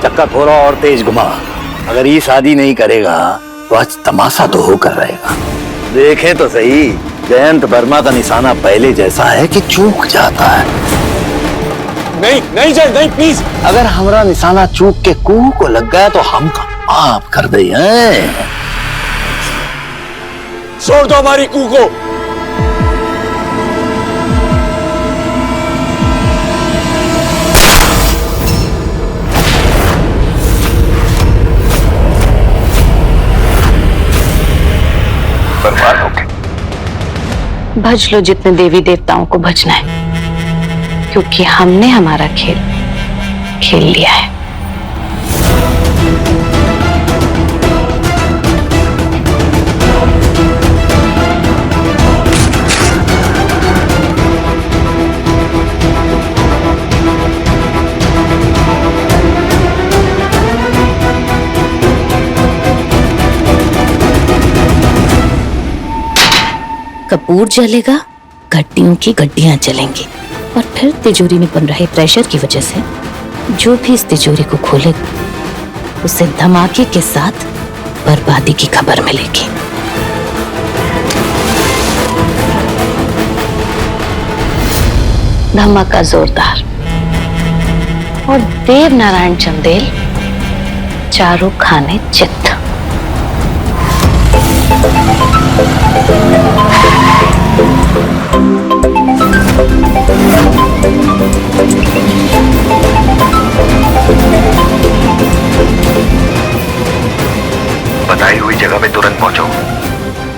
चक्का थोड़ा और तेज घुमा। अगर ये शादी नहीं करेगा तो आज तमाशा तो होकर रहेगा। देखे तो सही, जयंत वर्मा का निशाना पहले जैसा है कि चूक जाता है। नहीं नहीं जय, नहीं प्लीज। अगर हमारा निशाना चूक के कुह को लग गया तो हम आप कर दे हैं। छोड़ दो हमारी कुह को। बर्बाद हो गए। भज लो जितने देवी देवताओं को भजना है, क्योंकि हमने हमारा खेल खेल लिया है। कपूर जलेगा, गड्डियों की गड्डियां जलेंगी, और फिर तिजोरी में बन रहे प्रेशर की वजह से जो भी इस तिजोरी को खोलेगा उसे धमाके के साथ बर्बादी की खबर मिलेगी। धमाका जोरदार और देव नारायण चंदेल चारों खाने चित्त। बताई हुई जगह पे तुरंत पहुंचो।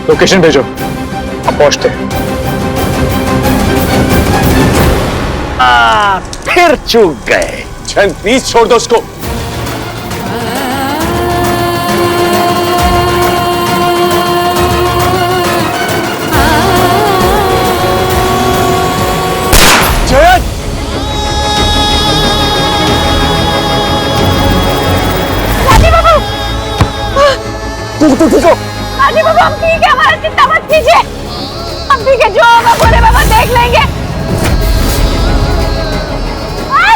लोकेशन भेजो, हम पहुंचते हैं। फिर चूक गए। जयंत प्लीज छोड़ दो उसको। जयंत तू ठीक हो? राजी बाबू हम ठीक है, हमारा चिंता मत कीजिए, हम ठीक है, जो होगा भोले बाबा देख लेंगे।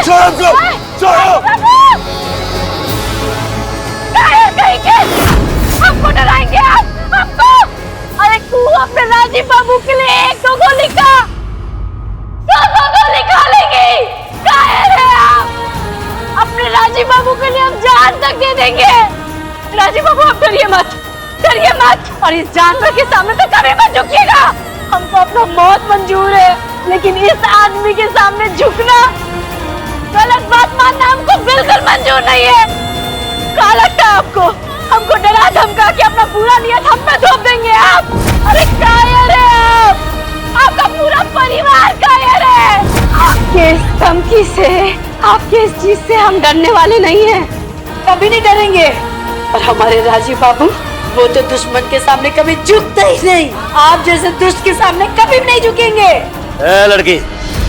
छोड़ो कहीं के हमको डराएंगे आप, हमको। अरे तू अपने राजीव बाबू के लिए एक दो गोली खा लेगी। कायर है आप, अपने राजीव बाबू के लिए हम जान तक दे देंगे। राजीव बाबू आप डरिए मत, और इस जानवर के सामने तो कभी मत झुकिएगा। हमको अपना मौत मंजूर है, लेकिन इस आदमी के सामने झुकना, गलत बात मानना हमको बिल्कुल मंजूर नहीं है। क्या लगता है आपको, हमको डरा धमका के अपना पूरा नियत हम पे थोप देंगे आप? अरे कायर है आप, आपका पूरा परिवार कायर है। आपके इस धमकी से, आपके इस चीज से हम डरने वाले नहीं हैं, कभी नहीं डरेंगे। और हमारे राजीव बाबू, वो तो दुश्मन के सामने कभी झुकते ही नहीं, आप जैसे दुष्ट के सामने कभी भी नहीं झुकेंगे। लड़की,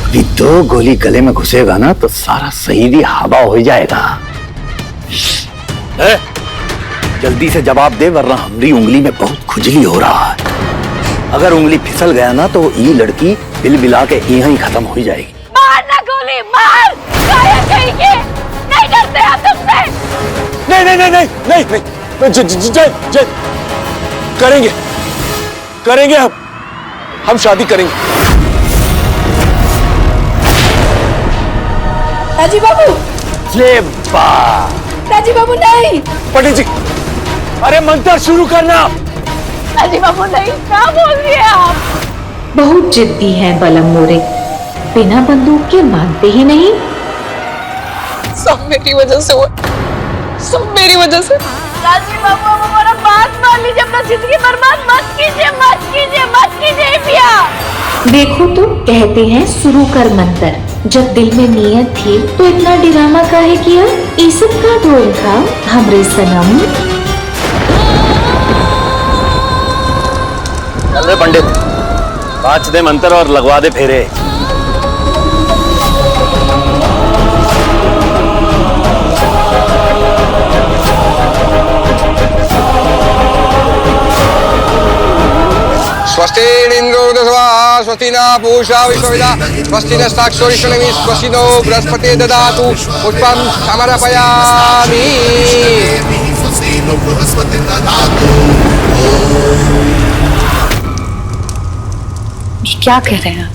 अभी 2 गोली गले में घुसेगा ना तो सारा शहीदी हवा हो जाएगा। जल्दी से जवाब दे, वरना हमारी उंगली में बहुत खुजली हो रहा है। अगर उंगली फिसल गया ना तो ये लड़की बिल-बिला के यहीं खत्म हो जाएगी। मारना गोली, मार। कहीं के नहीं डरते आप तुमसे? नहीं, जय करेंगे हम शादी करेंगे। राजीव बाबू, राजीव बाबू नहीं। पंडित जी, अरे मंत्र शुरू करना। राजीव बाबू नहीं, क्या बोल रही है आप? बहुत जिद्दी है बलम मोरे, बिना बंदूक के मानते ही नहीं। सब मेरी वजह से हुआ, सब मेरी वजह से। राजीव बाबू अब हमारा बात मान लीजिए, अपना जिंदगी बर्बाद मत कीजिए भैया। देखो तो कहते हैं शुरू कर मंत्र, जब दिल में नियत थी तो इतना ड्रामा काहे किया? इसब का ढोल था हमरे सनम। चल पंडित, बाच दे मंत्र और लगवा दे फेरे। स्वस्ति इंद्रो दस्वा स्वस्ति न पूषा विश्वविदा स्वस्ति न साक्षोरिषणमि स्वस्ति नो बृहस्पति ददातु पुष्पं समर्पयामि। क्या कह रहे हैं?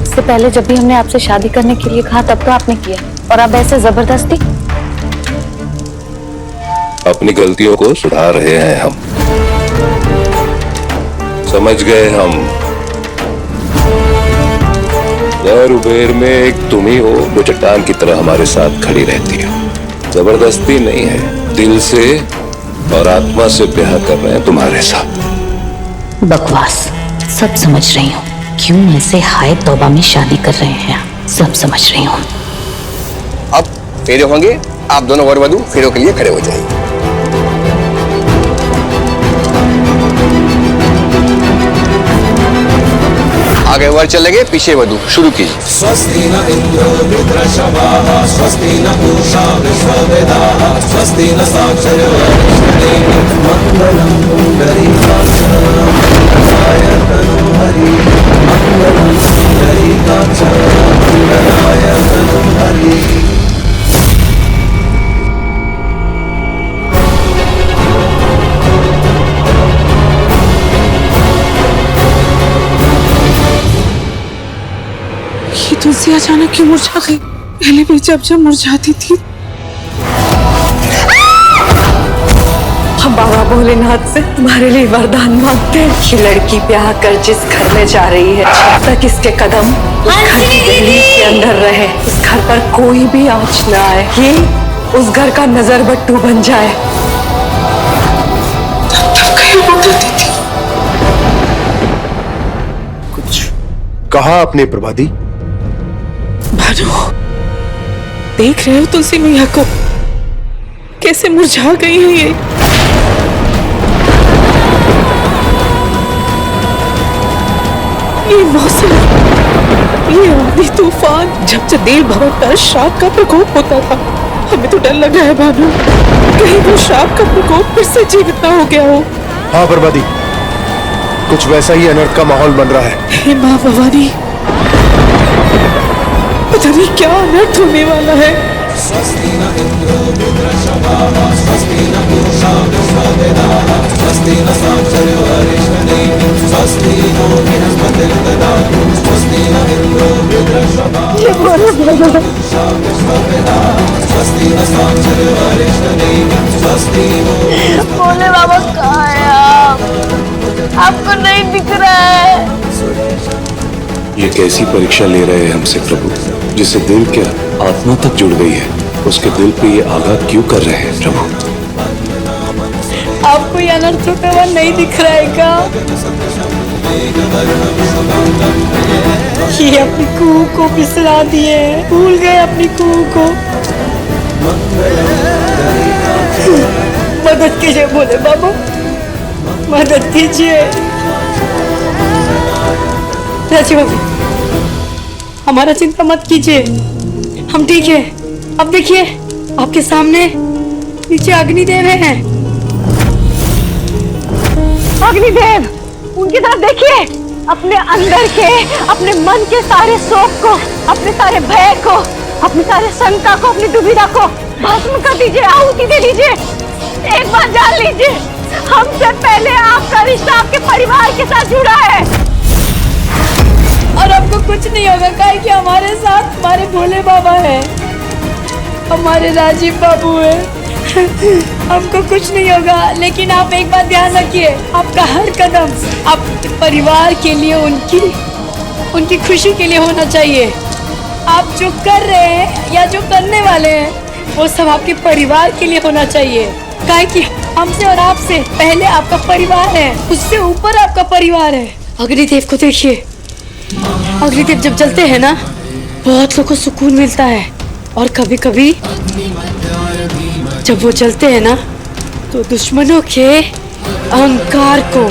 इससे पहले जब भी हमने आपसे शादी करने के लिए कहा तब तो आपने किया, और अब ऐसे जबरदस्ती। अपनी गलतियों को सुधार रहे हैं हम, समझ गए हम। दर उबेर में एक तुम ही हो जो चट्टान की तरह हमारे साथ खड़ी रहती हो। जबरदस्ती नहीं है, दिल से और आत्मा से ब्याह कर रहे हैं तुम्हारे साथ। बकवास, सब समझ रही हूँ। क्यों ऐसे हाय तौबा में शादी कर रहे हैं, सब समझ रही हूँ। अब फेरे होंगे, आप दोनों वर वधू फेरों के लिए खड़े हो जाइए। आगे वर चलेंगे, पीछे वधू। शुरू कीजिए। स्वस्ति न इंद्रो वृत्रशवाः स्वस्ति न पूषा विश्ववेदाः स्वस्ति न साक्षरो मंगलम पुंडरीकाक्ष मंगलाय तनोहरि मंगलम पुंडरीकाक्ष मंगलाय तनोहरि। ये तुलसी अचानक क्यों मुरझा गई? पहले भी जब मुरझाती थी। हम बाबा भोलेनाथ से तुम्हारे लिए वरदान मांगते हैं कि लड़की ब्याह कर जिस घर में जा रही है जब तक इसके कदम उस घर की दहलीज के अंदर रहे, उस घर पर कोई भी आँच न आए, ये उस घर का नजर बट्टू बन जाए। तब कहीं बताती थी। कुछ कहा आपने प्रभादी? भानु, देख रहे हो तुलसी मैया को कैसे मुरझा गई है ये? ये मौसम, ये आंधी तूफान, जब चंदेल भवन पर श्राप का प्रकोप होता था, हमें तो डर लगा है भानु, कहीं वो श्राप का प्रकोप फिर से जीवित ना हो गया हो। हाँ प्रभादी, कुछ वैसा ही अनर्थ का माहौल बन रहा है। हे माँ भवानी, पता नहीं क्या अनर्थ होने वाला है। स्वस्ति न इंद्रो वृत्रशवाः स्वस्ति न पूषा विश्ववेदाः स्वस्ति न साक्षरो अरिष्टनेमिः स्वस्ति नो बृहस्पति ददातु स्वस्ति न इंद्रो वृत्रशवाः पूषा विश्ववेदाः स्वस्ति न साक्षरो अरिष्टनेमिः स्वस्ति नो। भोले बाबा कहाँ है आप? आपको नहीं दिख रहा है। ये कैसी परीक्षा ले रहे हैं हमसे प्रभु, जिसे दिल क्या आत्मा तक जुड़ गई है, उसके दिल पे ये आघात क्यों कर रहे हैं प्रभु? आपको ये अनर्थ होता हुआ नहीं दिख रहा है क्या? ये अपनी कुहू को बिसरा दिए, भूल गए अपनी कुहू को। मदद कीजिए भोले बाबा, मदद कीजिए। राजी बाबू, हमारा चिंता मत कीजिए, हम ठीक है। अब देखिए आपके सामने नीचे अग्निदेव हैं। अग्निदेव, उनकी तरफ देखिए। अपने अंदर के, अपने मन के सारे शोक को, अपने सारे भय को, अपनी सारे शंका को, अपनी दुविधा को भस्म कर दीजिए, आहुति दे दीजिए। एक बात जान लीजिए, हमसे पहले आपका रिश्ता आपके परिवार के साथ जुड़ा है और आपको कुछ नहीं होगा, काहे कि हमारे साथ हमारे भोले बाबा है, हमारे राजीव बाबू है। हमको कुछ नहीं होगा। लेकिन आप एक बात ध्यान रखिए, आपका हर कदम आपके परिवार के लिए, उनकी खुशी के लिए होना चाहिए। आप जो कर रहे हैं या जो करने वाले हैं वो सब आपके परिवार के लिए होना चाहिए। काहे कि हमसे और आपसे पहले आपका परिवार है, उससे ऊपर आपका परिवार है। अग्निदेव को देखिए, अग्निदेव जब जलते हैं ना, बहुत लोगों को सुकून मिलता है। और कभी कभी जब वो जलते हैं ना, तो दुश्मनों के अहंकार को,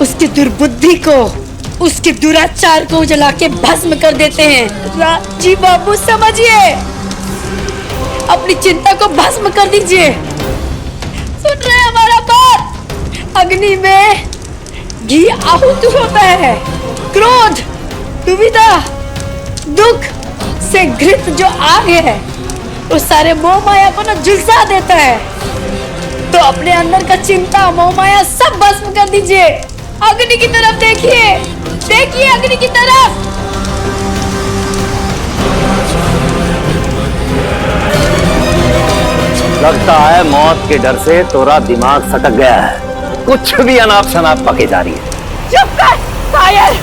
उसकी दुर्बुद्धि को, उसके दुराचार को जला के भस्म कर देते हैं। राजी बाबू समझिए, अपनी चिंता को भस्म कर दीजिए। सुन रहे हैं हमारा बात? अग्नि में घी आहुति होता है। क्रोध, दुविधा, दुख से घृत जो आग है उस सारे मोह माया को ना झुलसा देता है। तो अपने अंदर का चिंता मोह माया सब भस्म कर दीजिए। अग्नि की तरफ देखिए, देखिए अग्नि की तरफ। लगता है मौत के डर से तोरा दिमाग सटक गया है, कुछ भी अनाप शनाप पके जा रही है। चुप कर कायर,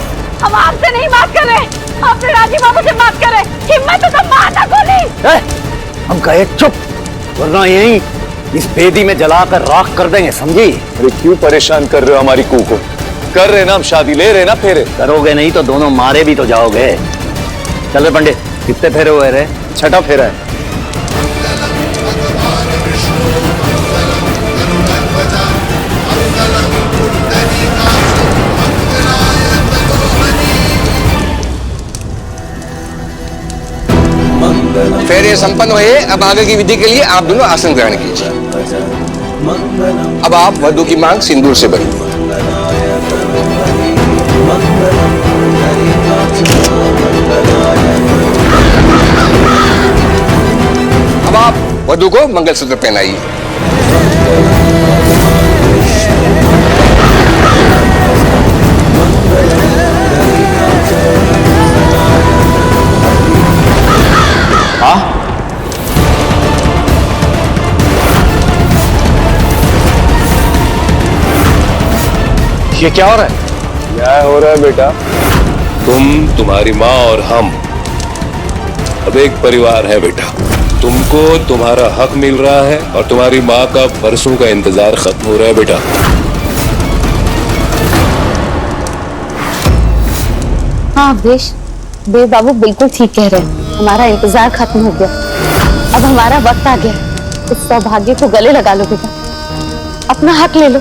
हम आपसे नहीं बात कर रहे, अपने राजीव बाबू से बात कर रहे। हिम्मत है तो मारना गोली। हम कहे चुप, वरना यही इस बेदी में जलाकर राख कर देंगे, समझी? अरे क्यों परेशान कर रहे हो हमारी कू को? कर रहे ना हम शादी, ले रहे ना फेरे। करोगे नहीं तो दोनों मारे भी तो जाओगे। चल रे पंडित, कितने फेरे हुए रे? 6ठा फेरा है। फेरे संपन्न हुए। अब आगे की विधि के लिए आप दोनों आसन ग्रहण कीजिए। अब आप वधू की मांग सिंदूर से भरिए। अब आप वधू को मंगलसूत्र पहनाइए। ये क्या हो रहा है? क्या हो रहा है बेटा? तुम, तुम्हारी माँ और हम अब एक परिवार है बेटा। तुमको तुम्हारा हक मिल रहा है और तुम्हारी माँ का बरसों का इंतजार खत्म हो रहा है बेटा। हाँ अवधेश, देव बाबू बिल्कुल ठीक कह रहे हैं। हमारा इंतजार खत्म हो गया, अब हमारा वक्त आ गया। इस सौभाग्य को गले लगा लो बेटा, अपना हक ले लो।